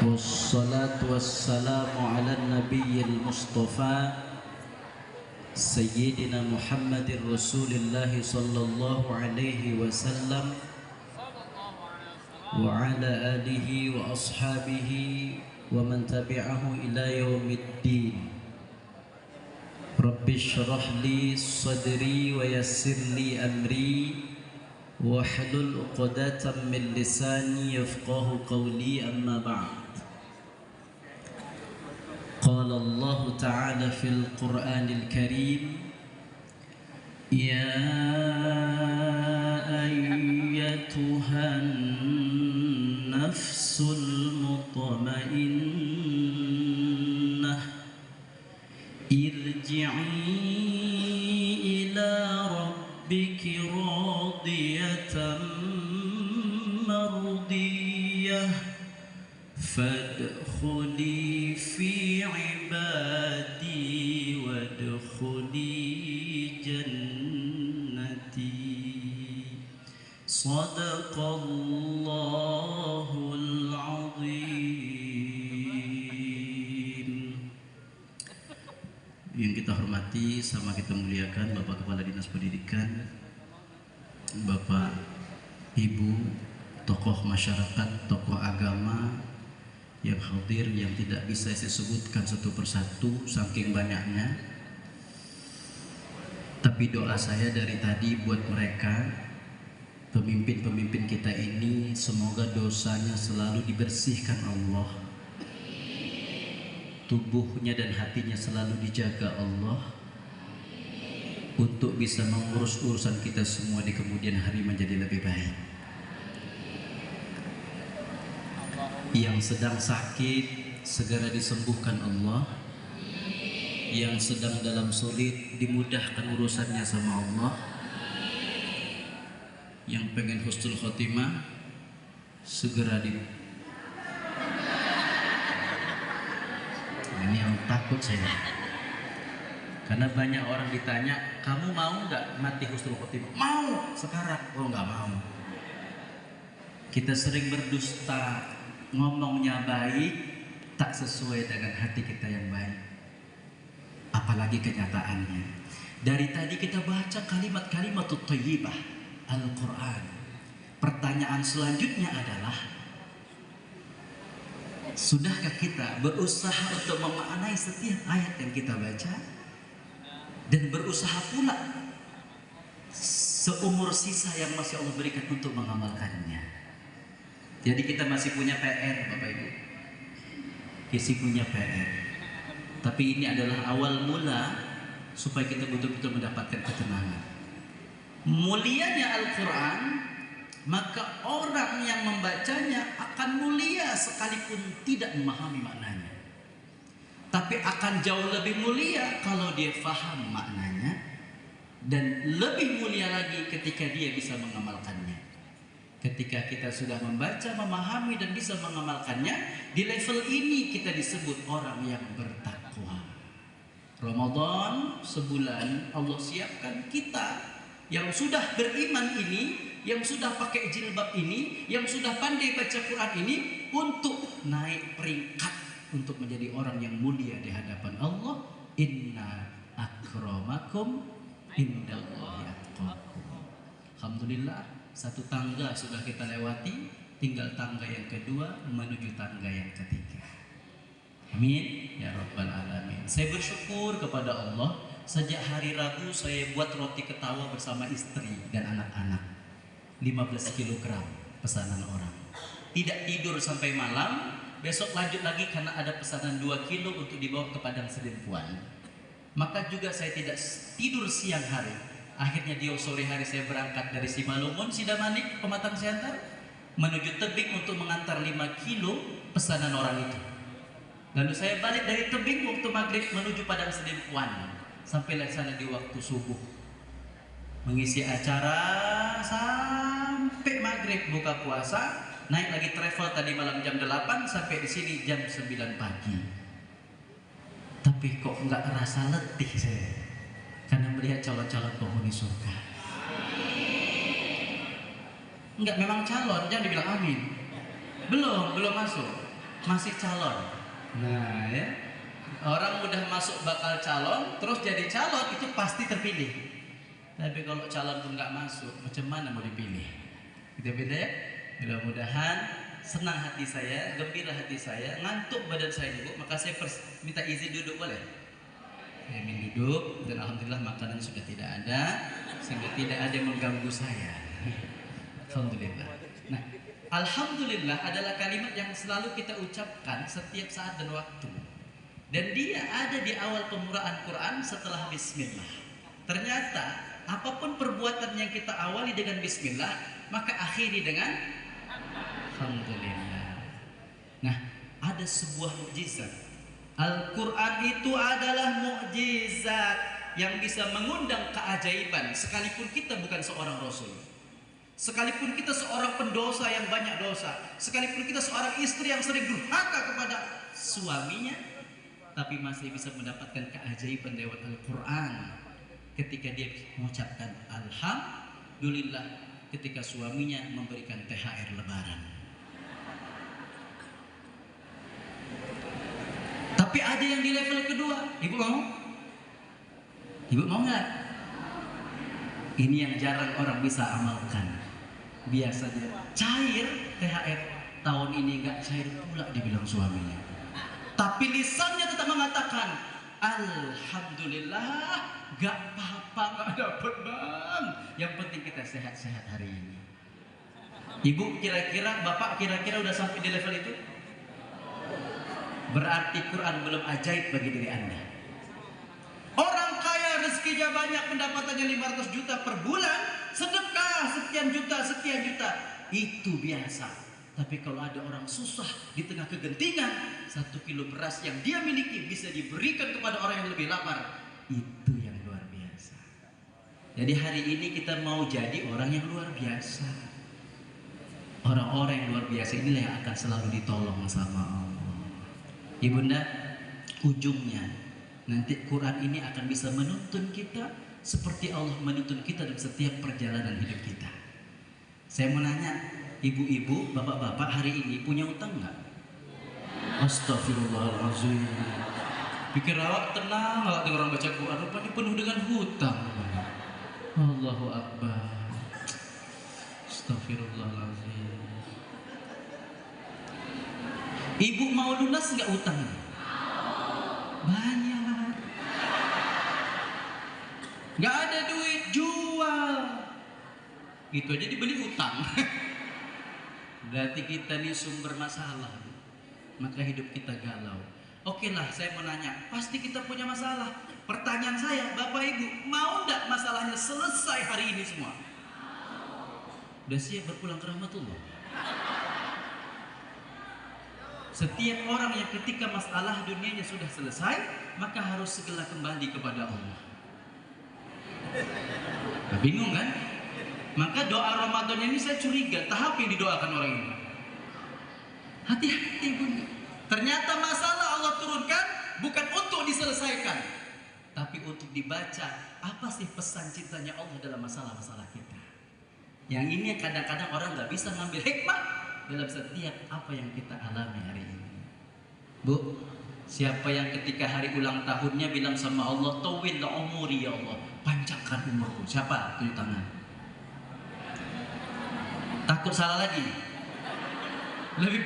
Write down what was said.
والصلاة والسلام على النبي المصطفى سيدنا محمد رسول الله صلى الله عليه وسلم وعلى آله وأصحابه ومن تبعه إلى يوم الدين. رب اشرح لي صدري ويسر لي أمري واحلل عقدة من لساني يفقه قولي. أما بعد، قال الله تعالى في القرآن الكريم: يا أيتها النفس المطمئنة ارجعي إلى ربك راضية مرضية فادخلي في عبادي وادخلي جنتي. صدق الله العظيم. Yang kita hormati sama kita muliakan Bapak Kepala Dinas Pendidikan, Bapak Ibu, tokoh masyarakat, tokoh agama yang hadir, yang tidak bisa saya sebutkan satu persatu saking banyaknya. Tapi doa saya dari tadi buat mereka, pemimpin-pemimpin kita ini, semoga dosanya selalu dibersihkan Allah, tubuhnya dan hatinya selalu dijaga Allah, untuk bisa mengurus urusan kita semua di kemudian hari menjadi lebih baik. Yang sedang sakit segera disembuhkan Allah, yang sedang dalam sulit dimudahkan urusannya sama Allah, yang pengen husnul khotimah segera Ini yang takut saya, karena banyak orang ditanya, kamu mau nggak mati husnul khotimah? Mau sekarang. Oh, nggak mau. Kita sering berdusta, ngomongnya baik tak sesuai dengan hati kita yang baik, apalagi kenyataannya. Dari tadi kita baca kalimat-kalimat thayyibah Al-Quran. Pertanyaan selanjutnya adalah, sudahkah kita berusaha untuk memaknai setiap ayat yang kita baca, dan berusaha pula seumur sisa yang masih Allah berikan untuk mengamalkannya? Jadi kita masih punya PR, Bapak Ibu, masih punya PR. Tapi ini adalah awal mula supaya kita betul-betul mendapatkan ketenangan. Mulianya Al-Quran, maka orang yang membacanya akan mulia sekalipun tidak memahami maknanya. Tapi akan jauh lebih mulia kalau dia faham maknanya, dan lebih mulia lagi ketika dia bisa mengamalkannya. Ketika kita sudah membaca, memahami, dan bisa mengamalkannya, di level ini kita disebut orang yang bertakwa. Ramadan sebulan Allah siapkan kita yang sudah beriman ini, yang sudah pakai jilbab ini, yang sudah pandai baca Quran ini, untuk naik peringkat, untuk menjadi orang yang mulia di hadapan Allah. Inna akramakum indallahi atqakum. Alhamdulillah, satu tangga sudah kita lewati, tinggal tangga yang kedua menuju tangga yang ketiga. Amin ya rabbal alamin. Saya bersyukur kepada Allah, sejak hari Rabu saya buat roti ketawa bersama istri dan anak-anak, 15 kg pesanan orang. Tidak tidur sampai malam. Besok lanjut lagi karena ada pesanan 2 kilo untuk dibawa ke Padang Sedempuan. Maka juga saya tidak tidur siang hari. Akhirnya di sore hari saya berangkat dari Simalungun, Sidamanik, Pematang Siantar, menuju Tebing untuk mengantar 5 kilo pesanan orang itu. Lalu saya balik dari Tebing waktu maghrib menuju Padang Sedempuan, sampai di sana di waktu subuh, mengisi acara sampai maghrib buka puasa, naik lagi travel tadi malam jam 8 sampai di sini jam 9 pagi. Tapi kok nggak rasa letih saya, karena melihat calon-calon penghuni surga. Enggak, memang calon, jangan dibilang amin. Belum masuk. masih calon. Nah ya, orang udah masuk bakal calon, terus jadi calon itu pasti terpilih. Tapi kalau calon pun nggak masuk, macam mana mau dipilih? Gitu beda ya. Mudah-mudahan senang hati saya, gembira hati saya, ngantuk badan saya ibu. Maka saya minta izin duduk boleh? Saya ingin duduk dan alhamdulillah makanan sudah tidak ada, sehingga tidak ada yang mengganggu saya. Alhamdulillah. Nah, alhamdulillah adalah kalimat yang selalu kita ucapkan setiap saat dan waktu. Dan dia ada di awal pemuraan Quran setelah bismillah. Ternyata apapun perbuatan yang kita awali dengan bismillah, maka akhiri dengan alhamdulillah. Nah, ada sebuah mukjizat. Al-Quran itu adalah mukjizat yang bisa mengundang keajaiban sekalipun kita bukan seorang rasul. Sekalipun kita seorang pendosa yang banyak dosa, sekalipun kita seorang istri yang sering durhaka kepada suaminya, tapi masih bisa mendapatkan keajaiban lewat Al-Quran ketika dia mengucapkan alhamdulillah ketika suaminya memberikan THR lebaran. Tapi ada yang di level kedua. Ibu mau? Ibu mau nggak? Ini yang jarang orang bisa amalkan. Biasanya cair THR, tahun ini nggak cair pula dibilang suaminya. Tapi lisannya tetap mengatakan alhamdulillah, nggak apa-apa, nggak dapet bang. Yang penting kita sehat-sehat hari ini. Ibu kira-kira, bapak kira-kira udah sampai di level itu? Berarti Quran belum ajaib bagi diri Anda. Orang kaya rezekinya banyak, pendapatannya 500 juta per bulan, sedekah sekian juta, itu biasa. Tapi kalau ada orang susah di tengah kegentingan, 1 kilo beras yang dia miliki bisa diberikan kepada orang yang lebih lapar, itu yang luar biasa. Jadi hari ini kita mau jadi orang yang luar biasa. Orang-orang yang luar biasa inilah yang akan selalu ditolong sama Allah. Ibunda, ujungnya nanti Quran ini akan bisa menuntun kita seperti Allah menuntun kita dalam setiap perjalanan hidup kita. Saya mau nanya, ibu-ibu, bapak-bapak hari ini punya utang nggak? Astagfirullahaladzim. Pikir awak tenang kalau dengar orang baca Quran, rupanya penuh dengan hutang. Allahu Akbar. Astagfirullahaladzim. Ibu mau lunas nggak utang? Banyak. Nggak ada duit, jual. Itu aja dibeli utang. Berarti kita ini sumber masalah. Maka hidup kita galau. Oke lah, saya mau nanya, pasti kita punya masalah. Pertanyaan saya, Bapak Ibu, mau nggak masalahnya selesai hari ini semua? Udah siap berpulang ke rahmatullah? Setiap orang yang ketika masalah dunianya sudah selesai, maka harus segera kembali kepada Allah. Nah, bingung kan? Maka doa Ramadan ini saya curiga, tahap yang didoakan orang ini. Hati-hati bunda. Ternyata masalah Allah turunkan bukan untuk diselesaikan, tapi untuk dibaca apa sih pesan cintanya Allah dalam masalah-masalah kita. Yang ini kadang-kadang orang nggak bisa ngambil hikmah dalam setiap apa yang kita alami hari ini. Bu, siapa yang ketika hari ulang tahunnya bilang sama Allah, tawil umuri ya Allah, panjangkan umurku? Siapa? Tunjuk tangan. Takut salah lagi? Lebih